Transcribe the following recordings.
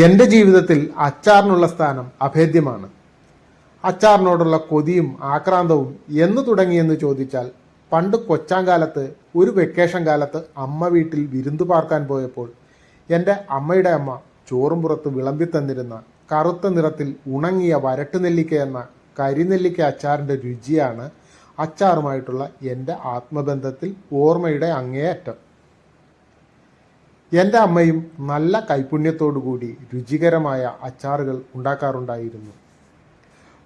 എൻ്റെ ജീവിതത്തിൽ അച്ചാറിനുള്ള സ്ഥാനം അഭേദ്യമാണ്. അച്ചാറിനോടുള്ള കൊതിയും ആക്രാന്തവും എന്ന് തുടങ്ങിയെന്ന് ചോദിച്ചാൽ, പണ്ട് കൊച്ചാങ്കാലത്ത് ഒരു വെക്കേഷൻ കാലത്ത് അമ്മ വീട്ടിൽ വിരുന്നു പാർക്കാൻ പോയപ്പോൾ എൻ്റെ അമ്മയുടെ അമ്മ ചോറും പുറത്ത് വിളമ്പി തന്നിരുന്ന കറുത്ത നിറത്തിൽ ഉണങ്ങിയ വരട്ടുനെല്ലിക്ക എന്ന കരിനെല്ലിക്ക അച്ചാറിൻ്റെ രുചിയാണ് അച്ചാറുമായിട്ടുള്ള എൻ്റെ ആത്മബന്ധത്തിൽ ഓർമ്മയുടെ അങ്ങേയറ്റം. എൻ്റെ അമ്മയും നല്ല കൈപുണ്യത്തോടുകൂടി രുചികരമായ അച്ചാറുകൾ ഉണ്ടാക്കാറുണ്ടായിരുന്നു.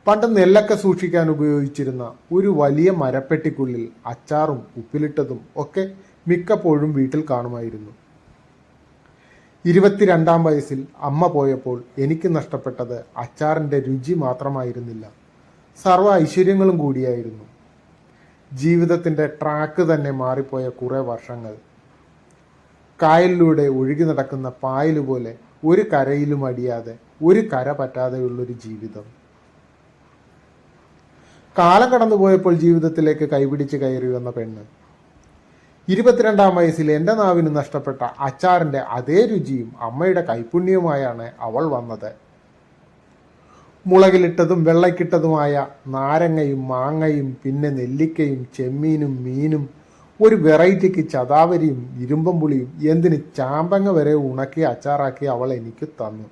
പണ്ട് നെല്ലൊക്കെ സൂക്ഷിക്കാൻ ഉപയോഗിച്ചിരുന്ന ഒരു വലിയ മരപ്പെട്ടിക്കുള്ളിൽ അച്ചാറും ഉപ്പിലിട്ടതും ഒക്കെ മിക്കപ്പോഴും വീട്ടിൽ കാണുമായിരുന്നു. 22-ാം വയസ്സിൽ അമ്മ പോയപ്പോൾ എനിക്ക് നഷ്ടപ്പെട്ടത് അച്ചാറിൻ്റെ രുചി മാത്രമായിരുന്നില്ല, സർവ്വ ഐശ്വര്യങ്ങളും കൂടിയായിരുന്നു. ജീവിതത്തിൻ്റെ ട്രാക്ക് തന്നെ മാറിപ്പോയ കുറേ വർഷങ്ങൾ. കായലിലൂടെ ഒഴുകി നടക്കുന്ന പായലുപോലെ ഒരു കരയിലും അടിയാതെ ഒരു കര പറ്റാതെയുള്ളൊരു ജീവിതം. കാലം കടന്നുപോയപ്പോൾ ജീവിതത്തിലേക്ക് കൈപിടിച്ച് കയറി വന്ന പെണ്ണ്. 22-ാം വയസ്സിൽ എൻ്റെ നാവിന് നഷ്ടപ്പെട്ട അച്ചാറിൻ്റെ അതേ രുചിയും അമ്മയുടെ കൈപുണ്യവുമായാണ് അവൾ വന്നത്. മുളകിലിട്ടതും വെള്ളക്കിട്ടതുമായ നാരങ്ങയും മാങ്ങയും പിന്നെ നെല്ലിക്കയും ചെമ്മീനും മീനും, ഒരു വെറൈറ്റിക്ക് ചതാവരിയും ഇരുമ്പം പുളിയും, എന്തിന് ചാമ്പങ്ങ വരെ ഉണക്കി അച്ചാറാക്കി അവൾ എനിക്ക് തന്നു.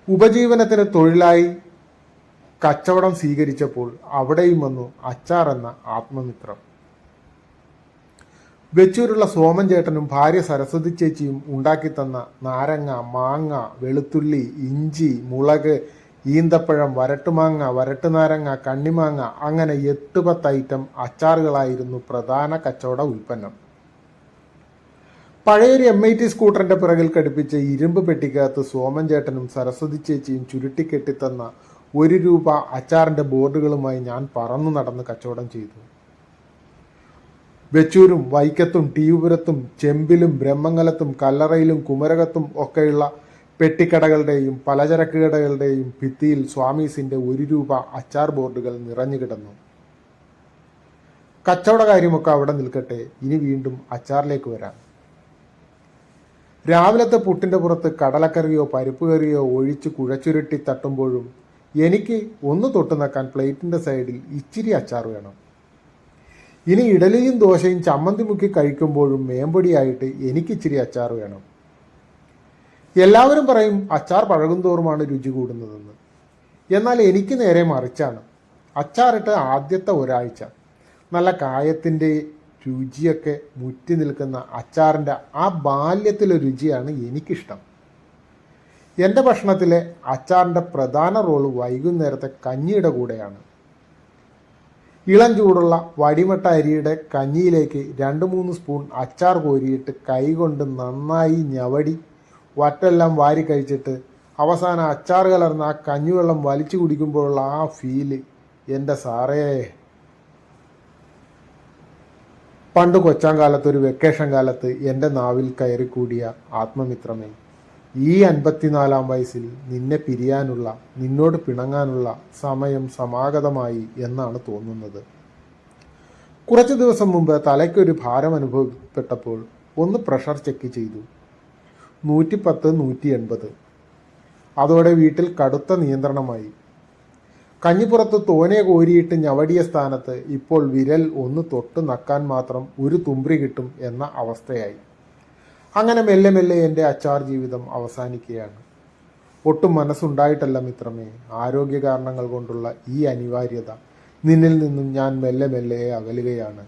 ഉപജീവനത്തിന് തൊഴിലായി കച്ചവടം സ്വീകരിച്ചപ്പോൾ അവിടെയും വന്നു അച്ചാർ എന്ന ആത്മമിത്രം. വെച്ചൂരുള്ള സോമൻ ചേട്ടനും ഭാര്യ സരസ്വതി ചേച്ചിയും ഉണ്ടാക്കി തന്ന നാരങ്ങ, മാങ്ങ, വെളുത്തുള്ളി, ഇഞ്ചി, മുളക്, ഈന്തപ്പഴം, വരട്ടുമാങ്ങ, വരട്ടുനാരങ്ങ, കണ്ണിമാങ്ങ, അങ്ങനെ 8-10 ഐറ്റം അച്ചാറുകളായിരുന്നു പ്രധാന കച്ചവട ഉൽപ്പന്നം. പഴയൊരു MIT സ്കൂട്ടറിൻ്റെ പിറകിൽ ഘടിപ്പിച്ച ഇരുമ്പ് പെട്ടിക്കകത്ത് സോമൻ ചേട്ടനും സരസ്വതി ചേച്ചിയും ചുരുട്ടിക്കെട്ടിത്തന്ന 1 രൂപ അച്ചാറിൻ്റെ ബോർഡുകളുമായി ഞാൻ പറന്നു നടന്ന് കച്ചവടം ചെയ്തു. വെച്ചൂരും വൈക്കത്തും ടീപുരത്തും ചെമ്പിലും ബ്രഹ്മങ്ങലത്തും കല്ലറയിലും കുമരകത്തും ഒക്കെയുള്ള പെട്ടിക്കടകളുടെയും പലചരക്ക് കടകളുടെയും ഭിത്തിയിൽ സ്വാമീസിൻ്റെ 1 രൂപ അച്ചാർ ബോർഡുകൾ നിറഞ്ഞു കിടന്നു. കച്ചവട കാര്യമൊക്കെ അവിടെ നിൽക്കട്ടെ, ഇനി വീണ്ടും അച്ചാറിലേക്ക് വരാം. രാവിലത്തെ പുട്ടിൻ്റെ പുറത്ത് കടലക്കറിയോ പരിപ്പ് കറിയോ ഒഴിച്ച് കുഴച്ചുരുട്ടി തട്ടുമ്പോഴും എനിക്ക് ഒന്ന് തൊട്ട് നക്കാൻ പ്ലേറ്റിൻ്റെ സൈഡിൽ ഇച്ചിരി അച്ചാർ വേണം. ഇനി ഇഡലിയും ദോശയും ചമ്മന്തി മുക്കി കഴിക്കുമ്പോഴും മേമ്പൊടിയായിട്ട് എനിക്കിച്ചിരി അച്ചാർ വേണം. എല്ലാവരും പറയും അച്ചാർ പഴകുന്തോറുമാണ് രുചി കൂടുന്നതെന്ന്. എന്നാൽ എനിക്ക് നേരെ മറിച്ചാണ്. അച്ചാറിട്ട് ആദ്യത്തെ ഒരാഴ്ച നല്ല കായത്തിൻ്റെ രുചിയൊക്കെ മുറ്റി നിൽക്കുന്ന അച്ചാറിൻ്റെ ആ ബാല്യത്തിലെ രുചിയാണ് എനിക്കിഷ്ടം. എൻ്റെ ഭക്ഷണത്തിലെ അച്ചാറിൻ്റെ പ്രധാന റോള് വൈകുന്നേരത്തെ കഞ്ഞിയുടെ കൂടെയാണ്. ഇളം ചൂടുള്ള വടിമട്ട അരിയുടെ കഞ്ഞിയിലേക്ക് 2-3 സ്പൂൺ അച്ചാർ കോരിയിട്ട് കൈകൊണ്ട് നന്നായി ഞവടി വറ്റെല്ലാം വാരി കഴിച്ചിട്ട് അവസാനം അച്ചാർ കലർന്ന ആ കഞ്ഞിവെള്ളം വലിച്ചു കുടിക്കുമ്പോഴുള്ള ആ ഫീല്, എൻ്റെ സാറേ. പണ്ട് കൊച്ചാങ്കാലത്ത് ഒരു വെക്കേഷൻ കാലത്ത് എൻ്റെ നാവിൽ കയറിക്കൂടിയ ആത്മമിത്രമേ, ഈ 54-ാം വയസ്സിൽ നിന്നെ പിരിയാനുള്ള, നിന്നോട് പിണങ്ങാനുള്ള സമയം സമാഗതമായി എന്നാണ് തോന്നുന്നത്. കുറച്ച് ദിവസം മുമ്പ് തലയ്ക്കൊരു ഭാരം അനുഭവപ്പെട്ടപ്പോൾ ഒന്ന് പ്രഷർ ചെക്ക് ചെയ്തു. 110, 180. അതോടെ വീട്ടിൽ കടുത്ത നിയന്ത്രണമായി. കഞ്ഞിപ്പുറത്ത് തോനെ കോരിയിട്ട് ഞവടിയ സ്ഥാനത്ത് ഇപ്പോൾ വിരൽ ഒന്ന് തൊട്ട് നക്കാൻ മാത്രം ഒരു തുമ്പി കിട്ടും എന്ന അവസ്ഥയായി. അങ്ങനെ മെല്ലെ മെല്ലെ എൻ്റെ അച്ചാർ ജീവിതം അവസാനിക്കുകയാണ്. ഒട്ടും മനസ്സുണ്ടായിട്ടല്ല മിത്രമേ, ആരോഗ്യ കാരണങ്ങൾ കൊണ്ടുള്ള ഈ അനിവാര്യത. നിന്നിൽ നിന്നും ഞാൻ മെല്ലെ മെല്ലെ അകലുകയാണ്.